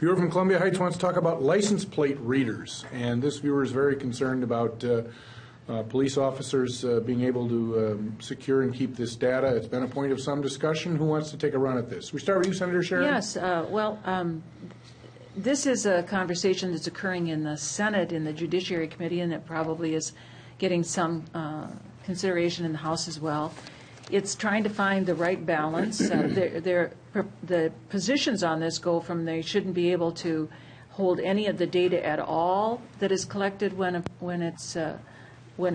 Viewer from Columbia Heights wants to talk about license plate readers, and this viewer is very concerned about police officers being able to secure and keep this data. It's been a point of some discussion. Who wants to take a run at this? We start with you, Senator Sharon. Yes. This is a conversation that's occurring in the Senate, in the Judiciary Committee, and it probably is getting some consideration in the House as well. It's trying to find the right balance. The positions on this go from they shouldn't be able to hold any of the data at all that is collected when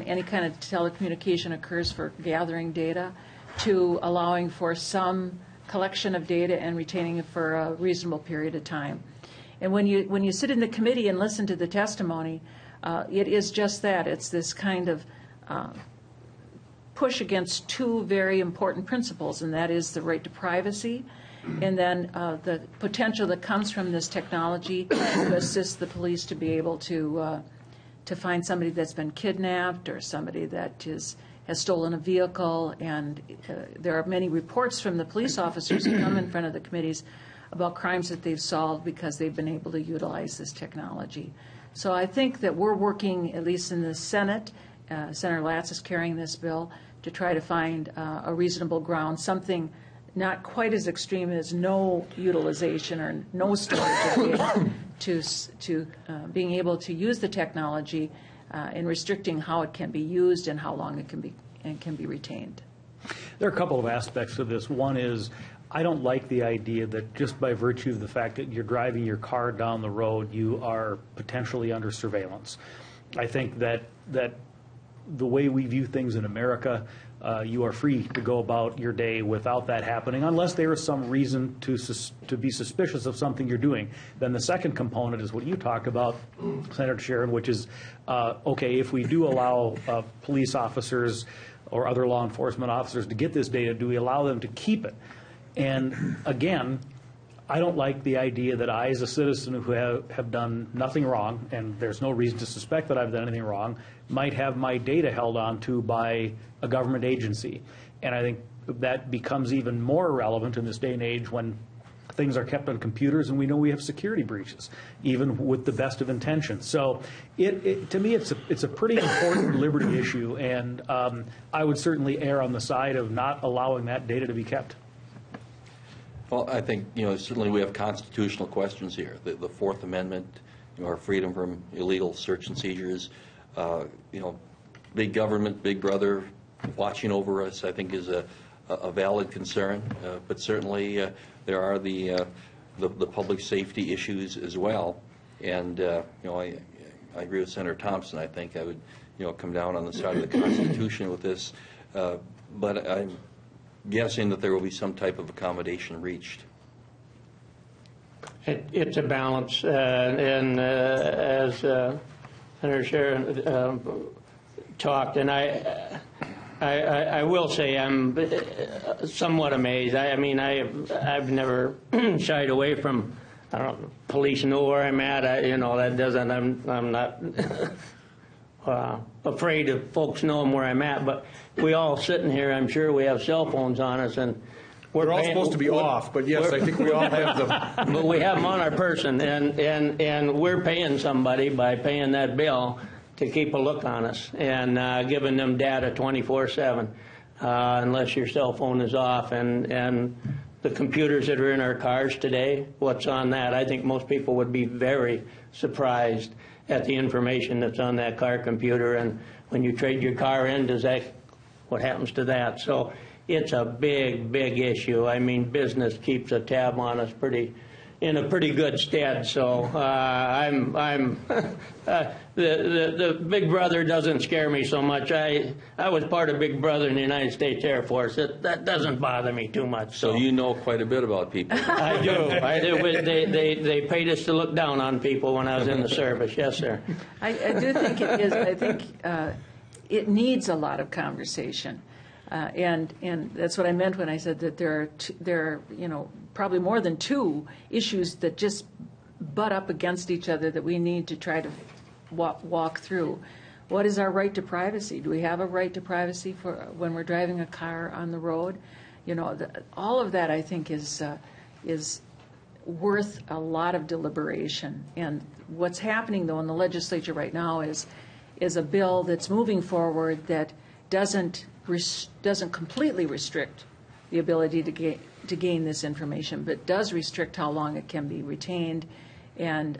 any kind of telecommunication occurs for gathering data, to allowing for some collection of data and retaining it for a reasonable period of time. And when you sit in the committee and listen to the testimony, it is just that. It's this kind of push against two very important principles, and that is the right to privacy, and then the potential that comes from this technology to assist the police to be able to find somebody that's been kidnapped or somebody that has stolen a vehicle. And there are many reports from the police officers who come in front of the committees about crimes that they've solved because they've been able to utilize this technology. So I think that we're working, at least in the Senate, Senator Latz is carrying this bill, to try to find a reasonable ground, something not quite as extreme as no utilization or no storage of data, to being able to use the technology in restricting how it can be used and how long it can be retained. There are a couple of aspects of this. One is, I don't like the idea that just by virtue of the fact that you're driving your car down the road, you are potentially under surveillance. I think that the way we view things in America, you are free to go about your day without that happening, unless there is some reason to be suspicious of something you're doing. Then the second component is what you talked about, Senator Sharon, which is, okay, if we do allow police officers or other law enforcement officers to get this data, do we allow them to keep it? And again, I don't like the idea that I, as a citizen who have done nothing wrong, and there's no reason to suspect that I've done anything wrong, might have my data held onto by a government agency. And I think that becomes even more relevant in this day and age when things are kept on computers and we know we have security breaches, even with the best of intentions. So to me, it's a pretty important liberty issue, and I would certainly err on the side of not allowing that data to be kept. Well, I think, certainly we have constitutional questions here. The Fourth Amendment, our freedom from illegal search and seizures, big government, big brother watching over us, I think is a valid concern. But certainly there are the public safety issues as well. And, I agree with Senator Thompson. I think I would, come down on the side of the Constitution with this. But I'm guessing that there will be some type of accommodation reached. It's a balance, and as Senator Sharon talked, and I will say I'm somewhat amazed. I mean, I've never shied away from, police know where I'm at. That doesn't. I'm not afraid of folks knowing where I'm at, but we all sitting here, I'm sure we have cell phones on us, and we're all supposed to be off, but yes, I think we all have them. But we have them on our person, and we're paying somebody by paying that bill to keep a look on us and giving them data 24/7, unless your cell phone is off. And the computers that are in our cars today, what's on that? I think most people would be very surprised at the information that's on that car computer. And when you trade your car in, what happens to that? So it's a big, big issue. I mean, business keeps a tab on us in a pretty good stead. So the Big Brother doesn't scare me so much. I was part of Big Brother in the United States Air Force. That doesn't bother me too much. So you know quite a bit about people. I do. They paid us to look down on people when I was in the service. Yes, sir. I do think it is. I think it needs a lot of conversation. And that's what I meant when I said that there are probably more than two issues that just butt up against each other that we need to try to walk through. What is our right to privacy? Do we have a right to privacy for when we're driving a car on the road? All of that I think is worth a lot of deliberation. And what's happening, though, in the legislature right now is a bill that's moving forward that doesn't completely restrict the ability to gain this information, but does restrict how long it can be retained, and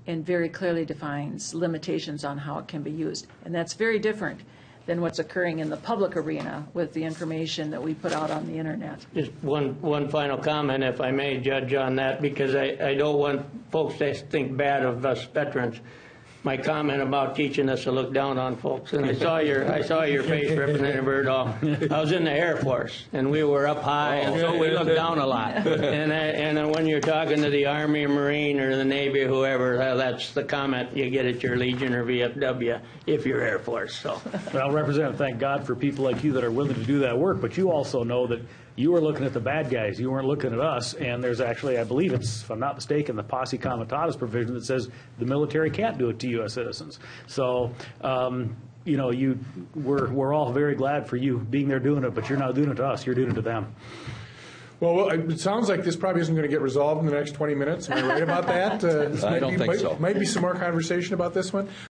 very clearly defines limitations on how it can be used. And that's very different than what's occurring in the public arena with the information that we put out on the internet. Just one final comment, if I may, Judge, on that, because I don't want folks to think bad of us veterans. My comment about teaching us to look down on folks, and I saw your face, Representative Erdahl. I was in the Air Force, and we were up high, and so we looked down a lot. And when you're talking to the Army or Marine or the Navy or whoever, that's the comment you get at your Legion or VFW if you're Air Force. So, Well, Representative, thank God for people like you that are willing to do that work, but you also know that you were looking at the bad guys. You weren't looking at us, and there's actually, I believe it's, if I'm not mistaken, the posse comitatus provision that says the military can't do it to U.S. citizens. So, you know, we're all very glad for you being there doing it, but you're not doing it to us. You're doing it to them. Well, it sounds like this probably isn't going to get resolved in the next 20 minutes. Am I right about that? I don't think so. Might be some more conversation about this one.